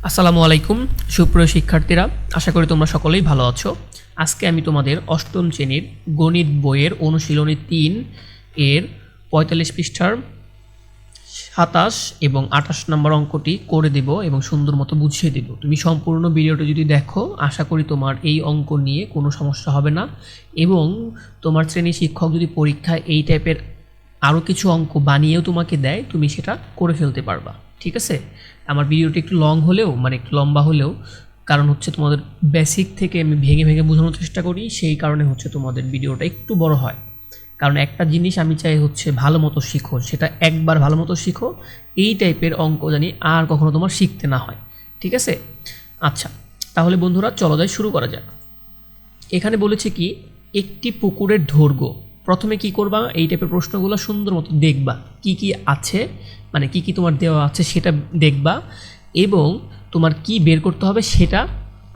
আসসালামু আলাইকুম সুপ্রিয় শিক্ষার্থীরা, আশা করি তোমরা সকলেই ভালো আছো। আজকে আমি তোমাদের অষ্টম শ্রেণীর গণিত বইয়ের অনুশীলনী 3 এর 45 পৃষ্ঠার 27 এবং 28 নম্বর অঙ্কটি করে দেব এবং সুন্দর মতো বুঝিয়ে দেব। তুমি সম্পূর্ণ ভিডিওটি যদি দেখো, আশা করি তোমার এই অঙ্ক নিয়ে কোনো সমস্যা হবে না এবং তোমার শ্রেণী শিক্ষক যদি পরীক্ষায় এই টাইপের আরও কিছু অঙ্ক বানিয়েও তোমাকে দেয়, তুমি সেটা করে ফেলতে পারবা। ঠিক আছে, আমার ভিডিওটি একটু লং হলেও একটু লম্বা হলেও কারণ হচ্ছে তোমাদের বেসিক থেকে আমি ভেঙে ভেঙে বোঝানোর চেষ্টা করি, সেই কারণে হচ্ছে তোমাদের ভিডিওটা একটু বড় হয়। কারণ একটা জিনিস আমি চাই হচ্ছে ভালো মতো শিখো, সেটা একবার ভালো মতো শিখো, এই টাইপের অঙ্ক জানি আর কখনো তোমার শিখতে না হয়। ঠিক আছে, আচ্ছা তাহলে বন্ধুরা চলো যাই, শুরু করা যাক। এখানে বলেছে কি, একটি পুকুরের দৈর্ঘ্য। প্রথমে কি করবা, এই টাইপের প্রশ্নগুলো সুন্দর মতো দেখবা, কি কি আছে মানে কি কি তোমার দেওয়া আছে সেটা দেখবা এবং তোমার কি বের করতে হবে সেটা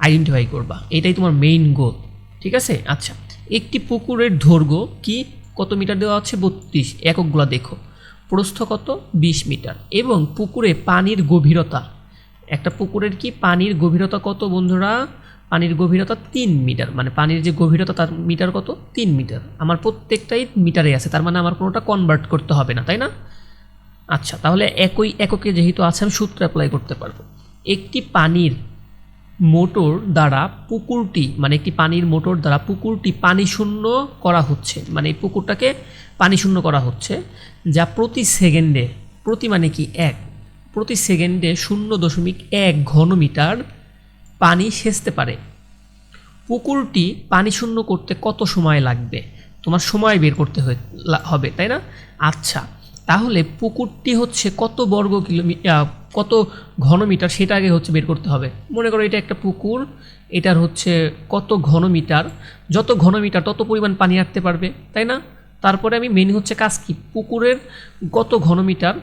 আইডেন্টিফাই করবা। এটাই তোমার মেইন গোল। ঠিক আছে, আচ্ছা একটি পুকুরের দৈর্ঘ্য কি কত মিটার দেওয়া আছে, 32, এককগুলো দেখো। প্রস্থ কত, 20 মিটার এবং পুকুরে পানির গভীরতা, একটা পুকুরের কি পানির গভীরতা কত বন্ধুরা, পানির গভীরতা 3 মিটার, মানে পানির যে গভীরতা তার মিটার কত, 3 মিটার। আমার প্রত্যেকটাই মিটারে আছে, তার মানে আমার কোনোটা কনভার্ট করতে হবে না, তাই না? আচ্ছা তাহলে একই এককে যেহেতু আছে আমি সূত্র অ্যাপ্লাই করতে পারবো। একটি পানির মোটর দ্বারা পুকুরটি, মানে একটি পানির মোটর দ্বারা পুকুরটি পানি শূন্য করা হচ্ছে, মানে এই পুকুরটাকে পানি শূন্য করা হচ্ছে, যা প্রতি সেকেন্ডে, প্রতি মানে কি এক, প্রতি সেকেন্ডে 0.1 ঘনমিটার পানি সেচতে পারে। পুকুরটি পানি শূন্য করতে কত সময় লাগবে, তোমার সময় বের করতে হবে, তাই না? আচ্ছা তাহলে পুকুরটি হচ্ছে কত বর্গ কিলোমিটার, কত ঘনমিটার সেটা আগে হচ্ছে বের করতে হবে। মনে করো এটা একটা পুকুর, এটার হচ্ছে কত ঘনমিটার, যত ঘনমিটার তত পরিমাণ পানি আটতে পারবে, তাই না? তারপরে আমি মেন হচ্ছে কাজ কি, পুকুরের কত ঘনমিটার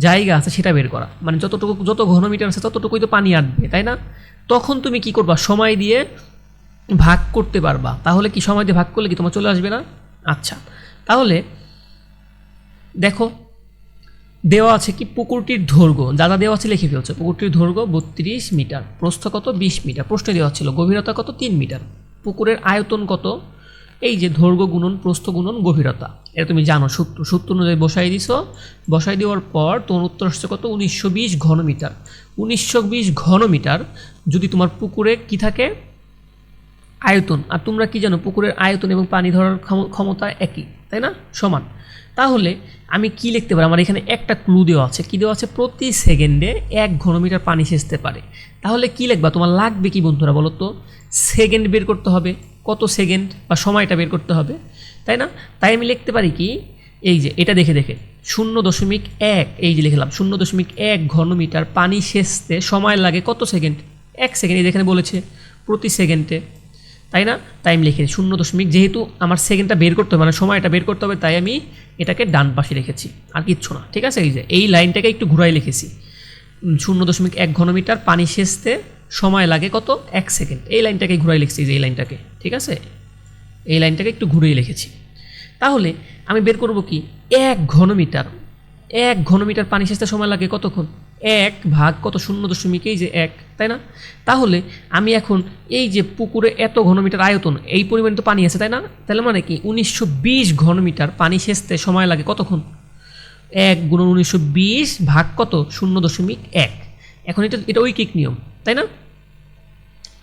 জায়গা আছে সেটা বের করা, মানে যত ঘনমিটার আছে ততটুকুই তো পানি আটবে, তাই না? তখন তুমি কি করবা, সময় দিয়ে ভাগ করতে পারবা। তাহলে কি সময় দিয়ে ভাগ করলে কি তোমার চলে আসবে না? আচ্ছা তাহলে দেখো দেওয়া আছে কি, পুকুরটির দৈর্ঘ্য, যা যা দেওয়া আছে লিখে ফেলছে। পুকুরটির দৈর্ঘ্য 32 মিটার, প্রস্থ কত, 20 মিটার, প্রশ্নে দেওয়া ছিল গভীরতা কত, 3 মিটার। পুকুরের আয়তন কত, এই যে দৈর্ঘ্য গুণন প্রস্থ গুণন গভীরতা, এটা তুমি জানো, সূত্র অনুযায়ী বসাই দিছো। বসাই দেওয়ার পর তোমার উত্তর আসছে কত, 1920 ঘনমিটার। 1920 ঘনমিটার যদি তোমার পুকুরে কি থাকে, আয়তন, আর তোমরা কি জানো পুকুরের আয়তন এবং পানি ধরার ক্ষমতা একই, তাই না, সমান। তাহলে আমি কি লিখতে পারি, আমার এখানে একটা ক্লু দেওয়া আছে, কি দেওয়া আছে, প্রতি সেকেন্ডে 1 ঘনমিটার পানি সেচতে পারে। তাহলে কি লিখবা, তোমার লাগবে কি বন্ধুরা বলো তো, সেকেন্ড বের করতে হবে, কত সেকেন্ড বা সময়টা বের করতে হবে, তাই না? তাই আমি লিখতে পারি কি, এই যে এটা দেখে 0.1, এই যে লিখলাম 0.1 ঘনমিটার পানি সেচতে সময় লাগে কত সেকেন্ড, 1 সেকেন্ড, এই যেখানে বলেছে প্রতি সেকেন্ডে, তাই না? তাই আমি লিখে 0. যেহেতু আমার সেকেন্ডটা বের করতে হবে, মানে সময়টা বের করতে হবে, তাই আমি এটাকে ডান পাশে রেখেছি, আর কিচ্ছু না। ঠিক আছে, এই যে এই লাইনটাকে একটু ঘুরাই লিখেছি, 0.1 ঘনমিটার পানি সেচতে সময় লাগে কত, 1 সেকেন্ড। এই লাইনটাকে ঘুরাই লিখছি, যে এই লাইনটাকে, ঠিক আছে, এই লাইনটাকে একটু ঘুরিয়ে লিখেছি। তাহলে আমি বের করব কি, 1 ঘনমিটার পানি সেচতে সময় লাগে কতক্ষণ, 1 ভাগ কত, 0. এই যে 1, তাই না? তাহলে আমি এখন এই যে পুকুরে এত ঘনমিটার আয়তন, এই পরিমাণ তো পানি আছে, তাই না? তাহলে মানে কি 1920 ঘনমিটার পানি সেচতে সময় লাগে কতক্ষণ, 1 গুণন 1920 ভাগ কত, 0.1। এখন এটা ঐকিক নিয়ম, তাই না?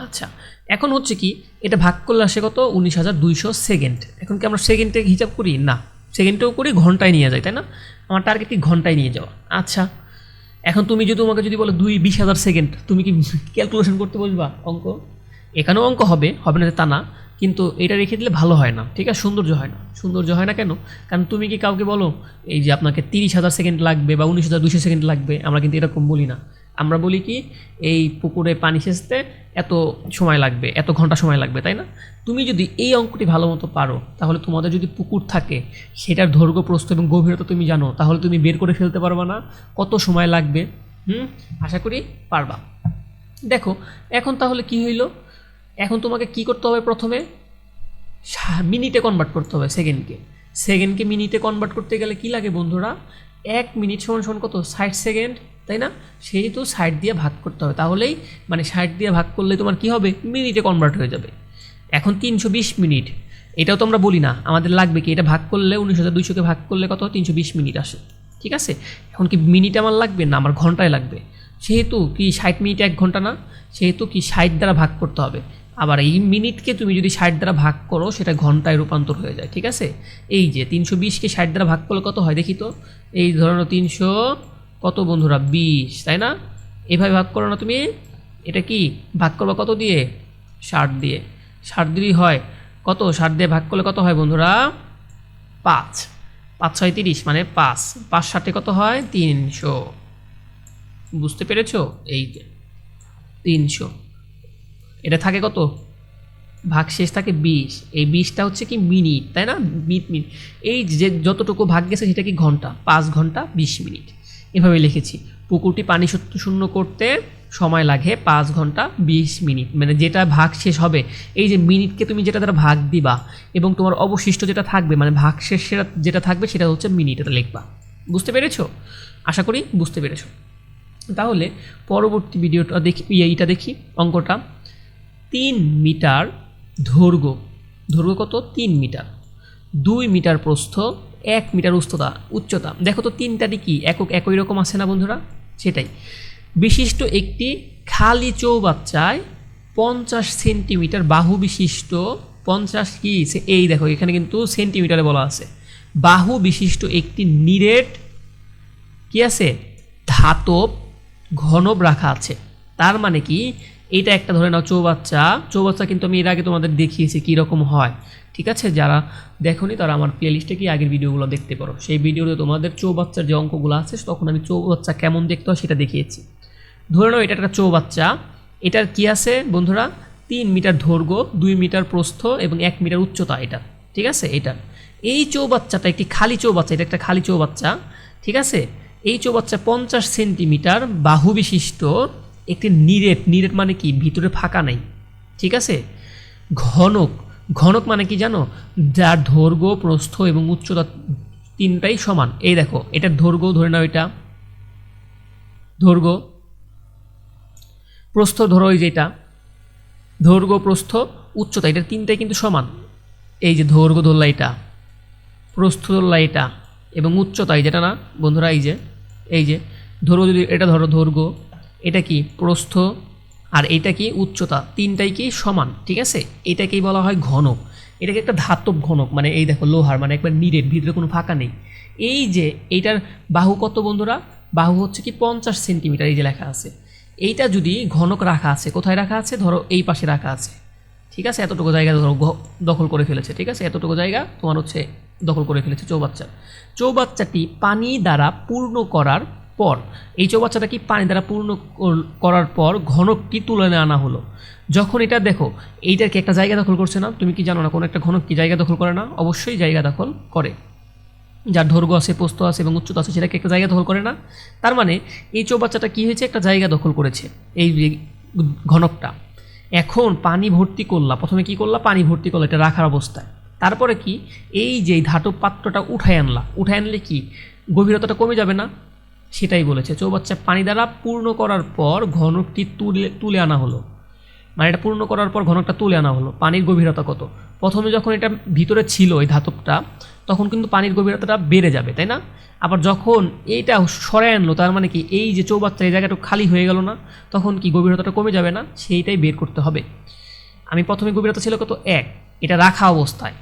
আচ্ছা এখন হচ্ছে কি, এটা ভাগ করলে আসে কত, 19,200 সেকেন্ড। এখন কি আমরা সেকেন্ডে হিসাব করি না, সেকেন্ডেও করি, ঘন্টায় নিয়ে যায়, তাই না? আমার টার্গেট কি ঘন্টায় নিয়ে যাওয়া। আচ্ছা এখন তুমি যদি তোমাকে যদি বলো 20,000 সেকেন্ড, তুমি কি ক্যালকুলেশন করতে বলবা অঙ্ক? এখানেও অঙ্ক হবে, হবে না তা না, কিন্তু এটা রেখে দিলে ভালো হয় না, ঠিক আছে, সৌন্দর্য হয় না। সৌন্দর্য হয় না কেন, কারণ তুমি কি কাউকে বলো এই যে আপনাকে 30,000 সেকেন্ড লাগবে বা 19,200 সেকেন্ড লাগবে, আমরা কিন্তু এরকম বলি না। আমরা বলি কি, এই পুকুরে পানি সেচতে এত সময় লাগবে, এত ঘন্টা সময় লাগবে, তাই না? তুমি যদি এই অঙ্কটি ভালো মতো পারো, তাহলে তোমাদের যদি পুকুর থাকে, সেটার দৈর্ঘ্য প্রস্থ এবং গভীরতা তুমি জানো, তাহলে তুমি বের করে ফেলতে পারবা না কত সময় লাগবে। আশা করি পারবা। দেখো এখন তাহলে কি হইল, এখন তোমাকে কি করতে হবে, প্রথমে মিনিটে কনভার্ট করতে হবে সেকেন্ডকে মিনিটে কনভার্ট করতে গেলে কি লাগে বন্ধুরা, 1 মিনিট সমান সমান কত, 60 সেকেন্ড, তাই না? সেহেতু 60 দিয়ে ভাগ করতে হবে, তাহলেই মানে 60 দিয়ে ভাগ করলে তোমার কি হবে, মিনিটে কনভার্ট হয়ে যাবে। এখন 320 মিনিট, এটাও তো আমরা বলি না, আমাদের লাগবে কি, এটা ভাগ করলে 19,200কে ভাগ করলে কত, 320 মিনিট আসে। ঠিক আছে, এখন কি মিনিট আমার লাগবে না, আমার ঘন্টায় লাগবে। সেহেতু কি 60 মিনিট 1 ঘন্টা না, সেহেতু কি 60 দ্বারা ভাগ করতে হবে। আবার এই মিনিটকে তুমি যদি 60 দ্বারা ভাগ করো সেটা ঘন্টায় রূপান্তর হয়ে যায়। ঠিক আছে, এই যে 320কে 60 দ্বারা ভাগ করলে কত হয় দেখি তো, এই ধরনের 300 কত বন্ধুরা 20, তাই না? এভাবে ভাগ করো না তুমি, এটা কি ভাগ করবা কত দিয়ে, 60 দিয়ে। 60 দিলেই হয় কত, 60 দিয়ে ভাগ করলে কত হয় বন্ধুরা, 5, 5 6 30 মানে 5, 5 60 কত হয় 300। বুঝতে পেরেছো? এই যে 300, এটা থাকে কত, ভাগ শেষ থাকে 20, এই 20টা হচ্ছে কি মিনিট, তাই না? মিনিট, এই যে যতটুকু ভাগ গেছে সেটা কি ঘন্টা, 5 ঘন্টা 20 মিনিট। এভাবে লিখেছি, পুকুরটি পানি শূন্য করতে সময় লাগে 5 ঘন্টা 20 মিনিট, মানে যেটা ভাগ শেষ হবে, এই যে মিনিটকে তুমি যেটা দ্বারা ভাগ দিবা এবং তোমার অবশিষ্ট যেটা থাকবে মানে ভাগ শেষ যেটা থাকবে সেটা হচ্ছে মিনিট, এটা লিখবা। বুঝতে পেরেছো? আশা করি বুঝতে পেরেছো। তাহলে পরবর্তী ভিডিওটা দেখি, এইটা দেখি অঙ্কটা। 3 মিটার দৈর্ঘ্য, দৈর্ঘ্য কত 3 মিটার, 2 মিটার প্রস্থ, 1 মিটার উচ্চতা। দেখো তো তিনটারই কি একই রকম আছে না বন্ধুরা? সেটাই, বিশিষ্ট একটি খালি চৌবাচ্চায় 50 সেন্টিমিটার বাহু বিশিষ্ট, 50 কি, এই দেখো এখানে কিন্তু সেন্টিমিটারে বলা আছে, বাহু বিশিষ্ট একটি নিরেট কি আছে, ধাতব ঘনক রাখা আছে। তার মানে কি, এইটা একটা ধরে নাও চৌবাচ্চা কিন্তু আমি এর আগে তোমাদের দেখিয়েছি কীরকম হয়। ঠিক আছে, যারা দেখোনি তারা আমার প্লেলিস্টে কি আগের ভিডিওগুলো দেখতে পারো, সেই ভিডিওতে তোমাদের চৌবাচ্চার যে অঙ্কগুলো আছে তখন আমি চৌবাচ্চা কেমন দেখতে হয় সেটা দেখিয়েছি। ধরে নাও এটা একটা চৌবাচ্চা, এটার কি আছে বন্ধুরা, 3 মিটার দৈর্ঘ্য, 2 মিটার প্রস্থ এবং 1 মিটার উচ্চতা এটা। ঠিক আছে, এটা এই চৌবাচ্চাটা একটি খালি চৌবাচ্চা, এটা একটা খালি চৌবাচ্চা। ঠিক আছে, এই চৌবাচ্চা 50 সেন্টিমিটার বাহু বিশিষ্ট একটি নিরেট মানে কি, ভিতরে ফাঁকা নেই। ঠিক আছে, ঘনক মানে কি জানো, যার দৈর্ঘ্য প্রস্থ এবং উচ্চতা তিনটাই সমান। এই দেখো এটার দৈর্ঘ্য ধরে নাও, এটা দৈর্ঘ্য, প্রস্থ ধরো এই যেটা, দৈর্ঘ্য প্রস্থ উচ্চতা এটা তিনটাই কিন্তু সমান। এই যে দৈর্ঘ্য ধরলা এটা, প্রস্থ ধরলা এটা এবং উচ্চতা এই যেটা না বন্ধুরা, এই যে ধরো, যদি এটা ধরো দৈর্ঘ্য, এটা কি প্রস্থ, আর এটা কি উচ্চতা, তিনটাই কি সমান। ঠিক আছে, এটাকেই বলা হয় ঘনক। এটাকে একটা ধাতব ঘনক, মানে এই দেখো লোহার, মানে একবার নিরেট, ভিতরে কোনো ফাঁকা নেই। এই যে এইটার বাহু কত বন্ধুরা, বাহু হচ্ছে কি 50 সেন্টিমিটার, এই যে লেখা আছে। এইটা যদি ঘনক রাখা আছে, কোথায় রাখা আছে, ধরো এই পাশে রাখা আছে। ঠিক আছে, এতটুকু জায়গা ধরো দখল করে ফেলেছে। ঠিক আছে, এতটুকু জায়গা তোমার হচ্ছে দখল করে ফেলেছে চৌবাচ্চাটি পানি দ্বারা পূর্ণ করার পর, এই চৌবাচ্চাটা কি পানি দ্বারা পূর্ণ করার পর ঘনকটি তুলে আনা হলো। যখন এটা দেখো, এইটার কি একটা জায়গা দখল করছে না? তুমি কি জানো না কোনো একটা ঘনক কি জায়গা দখল করে না? অবশ্যই জায়গা দখল করে, যার দৈর্ঘ্য আছে, প্রস্থ আছে এবং উচ্চতা আছে, সেটাকে একটা জায়গা দখল করে না? তার মানে এই চৌবাচ্চাটা কি হয়েছে, একটা জায়গা দখল করেছে এই ঘনকটা। এখন পানি ভর্তি করলা, প্রথমে কি করলা, পানি ভর্তি করলা এটা রাখার অবস্থায়। তারপরে কি, এই যে ধাতব পাত্রটা উঠায় আনলে কি গভীরতাটা কমে যাবে না? সেটাই বলেছে, চৌবাচ্চা পানি দ্বারা পূর্ণ করার পর ঘনকটি তুলে আনা হলো। মানে এটা পূর্ণ করার পর ঘনকটা তুলে আনা হলো। পানির গভীরতা কত, প্রথমে যখন এটা ভিতরে ছিল এই ধাতবটা, তখন কিন্তু পানির গভীরতাটা বেড়ে যাবে, তাই না? আবার যখন এইটা সরাই আনলো, তার মানে কি এই যে চৌবাচ্চা এই জায়গাটা খালি হয়ে গেল না, তখন কি গভীরতাটা কমে যাবে না? সেইটাই বের করতে হবে। আমি প্রথমে গভীরতা ছিল কত 1, এটা রাখা অবস্থায়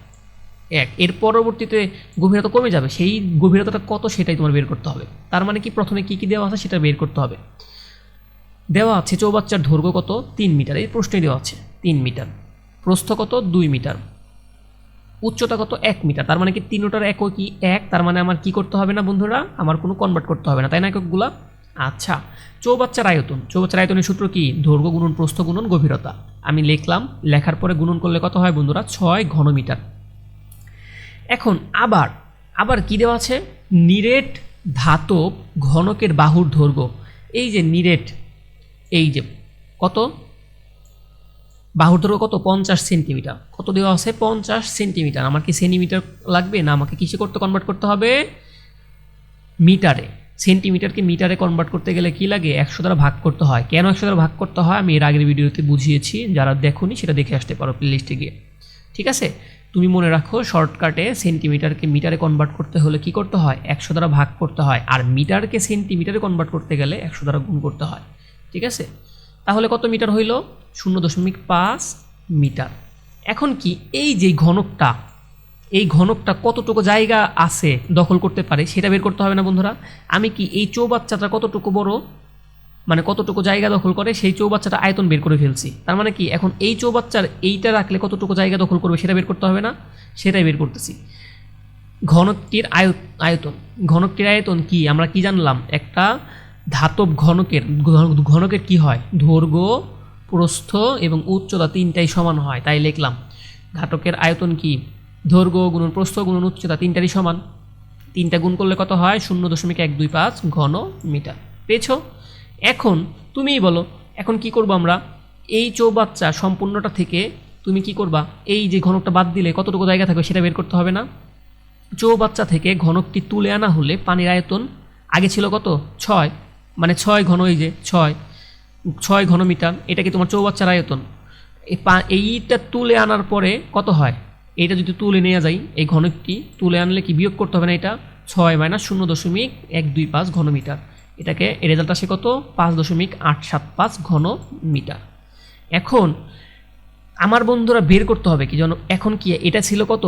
1, এর পরবর্তীতে গভীরতা কমে যাবে, সেই গভীরতাটা কত সেটাই তোমার বের করতে হবে। তার মানে কি প্রথমে কি দেওয়া আছে সেটা বের করতে হবে। দেওয়া আছে চৌবাচ্চার দৈর্ঘ্য কত 3 মিটার, এই প্রশ্নে দেওয়া আছে 3 মিটার, প্রস্থ কত 2 মিটার, উচ্চতা কত 1 মিটার। তার মানে কি তিনটার একই কি 1, তার মানে আমার কি করতে হবে না বন্ধুরা, আমার কোনো কনভার্ট করতে হবে না, তাই না এককগুলা? আচ্ছা, চৌবাচ্চার আয়তনের সূত্র কি, দৈর্ঘ্য গুণন প্রস্থ গুণন গভীরতা। আমি লিখলাম, লেখার পরে গুণন করলে কত হয় বন্ধুরা, 6 ঘনমিটার। এখন আবার কি দেওয়া আছে, নিরেট ধাতব ঘনকের বাহুর দৈর্ঘ্য। এই যে নিরেট, এই যে কত বাহুর দৈর্ঘ্য কত 50 সেন্টিমিটার, কত দেওয়া আছে 50 সেন্টিমিটার। আমার কি সেন্টিমিটার লাগবে না, আমাকে কিসে কনভার্ট করতে হবে, মিটারে। সেন্টিমিটারকে মিটারে কনভার্ট করতে গেলে কি লাগে 100 দ্বারা ভাগ করতে হয়। কেন 100 দ্বারা ভাগ করতে হয় আমি এর আগের ভিডিওতে বুঝিয়েছি, যারা দেখোনি সেটা দেখে আসতে পারো প্লেলিস্টে গিয়ে। ঠিক আছে, তুমি মনে রাখো শর্টকাটে সেন্টিমিটারকে মিটারে কনভার্ট করতে হলে কি করতে হয় 100 দ্বারা ভাগ করতে হয়, আর মিটারকে সেন্টিমিটারে কনভার্ট করতে গেলে 100 দ্বারা গুণ করতে হয়। ঠিক আছে, তাহলে কত মিটার হইল 0.5 মিটার। এখন কি এই যে ঘনকটা, এই ঘনকটা কতটুকু জায়গা আছে দখল করতে পারে সেটা বের করতে হবে না বন্ধুরা। আমি কি এই চৌবাচ্চাটা কতটুকু বড়, মানে কতটুকু জায়গা দখল করে সেই চৌবাচ্চাটা আয়তন বের করে ফেলছি। তার মানে কি এখন এই চৌবাচ্চার এইটা রাখলে কতটুকু জায়গা দখল করবে সেটা বের করতে হবে না, সেটাই বের করতেছি। ঘনকটির আয়তন, ঘনকটির আয়তন কি আমরা কি জানলাম, একটা ধাতব ঘনকের কি হয় দৈর্ঘ্য, প্রস্থ এবং উচ্চতা তিনটাই সমান হয়, তাই লিখলাম ঘাতকের আয়তন কি দৈর্ঘ্য গুণন প্রস্থ গুণন উচ্চতা তিনটারই সমান। তিনটা গুণ করলে কত হয় 0.125 ঘন মিটার। পেয়েছো? এখন তুমিই বলো এখন কি করব আমরা, এই চৌবাচ্চা সম্পূর্ণটা থেকে তুমি কি করবা, এই যে ঘনকটা বাদ দিলে কতটুকু জায়গা থাকবে সেটা বের করতে হবে না। চৌবাচ্চা থেকে ঘনকটি তুলে আনা হলে পানির আয়তন আগে ছিল কত 6, মানে 6 ঘন, এই যে 6 ঘন মিটার, এটা কি তোমার চৌবাচ্চার আয়তন। এইটা তুলে আনার পরে কত হয়, এইটা যদি তুলে নিয়ে যাই এই ঘনকটি তুলে আনলে কি বিয়োগ করতে হবে না, এটা 6 মাইনাস 0.125 ঘন মিটার, এটাকে রেজাল্ট আসে কত 5.875 ঘন মিটার। এখন আমার বন্ধুরা বের করতে হবে কি জানো, এখন কি এটা ছিল কত,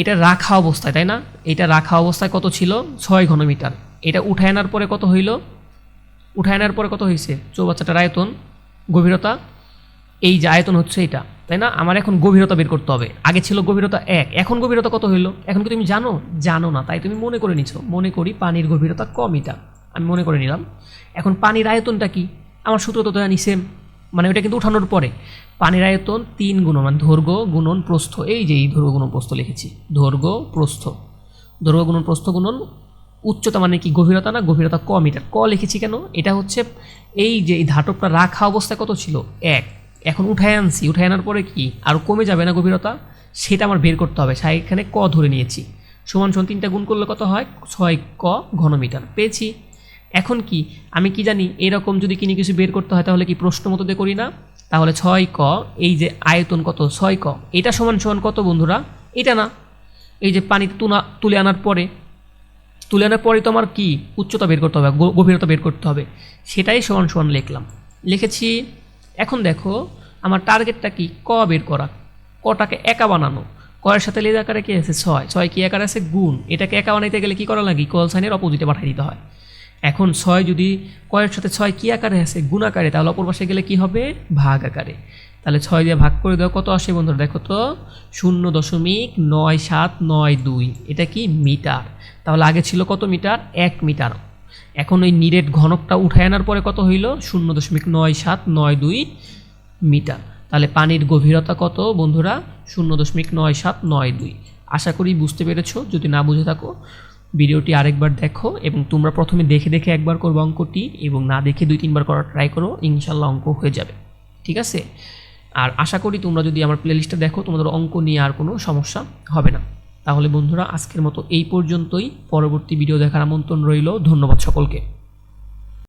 এটা রাখা অবস্থায়, তাই না, এটা রাখা অবস্থায় কত ছিল 6 ঘন মিটার, এটা উঠায় আনার পরে কত হইল, উঠায় আনার পরে কত হয়েছে চৌবাচ্চাটার আয়তন গভীরতা, এই যে আয়তন হচ্ছে এটা, তাই না। আমার এখন গভীরতা বের করতে হবে, আগে ছিল গভীরতা 1, এখন গভীরতা কত হইল, এখন কি তুমি জানো না, তাই তুমি মনে করে নিছো, মনে করি পানির গভীরতা ক মিটার, আমি মনে করে নিলাম। এখন পানির আয়তনটা কি, আমার সূত্র তো জানি সেম, মানে ওটা কিন্তু উঠানোর পরে পানির আয়তন 3 গুণ মানে দৈর্ঘ্য গুণন প্রস্থ, এই যে এই দৈর্ঘ্য গুণন প্রস্থ লিখেছি, দৈর্ঘ্য গুণন প্রস্থ গুণন উচ্চতা, মানে কি গভীরতা না, গভীরতা ক মিটার, ক লিখেছি কেন, এটা হচ্ছে এই যে এই ধাতবটা রাখা অবস্থায় কত ছিল 1, এখন উঠায় আনছি, উঠায় আনার পরে কি আর কমে যাবে না গভীরতা, সেটা আমার বের করতে হবে, এখানে ক ধরে নিয়েছি, সমান 3টা গুণ করলে কত হয় 6 ক ঘন মিটার, পেয়েছি। এখন কি আমি কি জানি, এরকম যদি কিনে কিছু বের করতে হয় তাহলে কি প্রশ্ন মতো দিয়ে করি না, তাহলে 6 ক এই যে আয়তন কত 6 ক, এটা সমান সমান কত বন্ধুরা, এটা না, এই যে পানি তুলে আনার পরে তো আমার কি উচ্চতা বের করতে হবে, গভীরতা বের করতে হবে, সেটাই সমান সমান লিখেছি। এখন দেখো আমার টার্গেটটা কি, ক বের করা, কটাকে একা বানানো, কয়ের সাথে লেজ আকারে কি আছে 6 কি আকারে আছে গুণ, এটাকে একা বানাইতে গেলে কি করা লাগে ইকুয়াল সাইনের অপোজিটে পাঠিয়ে দিতে হয়। এখন 6 যদি কয়ের সাথে 6 কি আকারে আছে গুণ আকারে, তাহলে অপর পাশে গেলে কি হবে ভাগ আকারে, তাহলে 6 দিয়ে ভাগ করে দেওয়া কত আসে বন্ধুরা, দেখো তো 0.9792, এটা কি মিটার, তাহলে আগে ছিল কত মিটার 1 মিটার। এখন ওই নিরেট ঘনকটা উঠায় আনার পরে কত হইল 0.9792 মিটার, তাহলে পানির গভীরতা কত বন্ধুরা 0.9792। আশা করি বুঝতে পেরেছো, যদি না বুঝে থাকো ভিডিওটি আরেকবার দেখো, এবং তোমরা প্রথমে দেখে একবার করবে অঙ্কটি, এবং না দেখে 2-3বার করার ট্রাই করো, ইনশাল্লাহ অঙ্ক হয়ে যাবে। ঠিক আছে, আর আশা করি তোমরা যদি আমার প্লেলিস্টটা দেখো তোমাদের অঙ্ক নিয়ে আর কোনো সমস্যা হবে না। তাহলে বন্ধুরা আজকের মতো এই পর্যন্তই, পরবর্তী ভিডিও দেখার আমন্ত্রণ রইল, ধন্যবাদ সকলকে।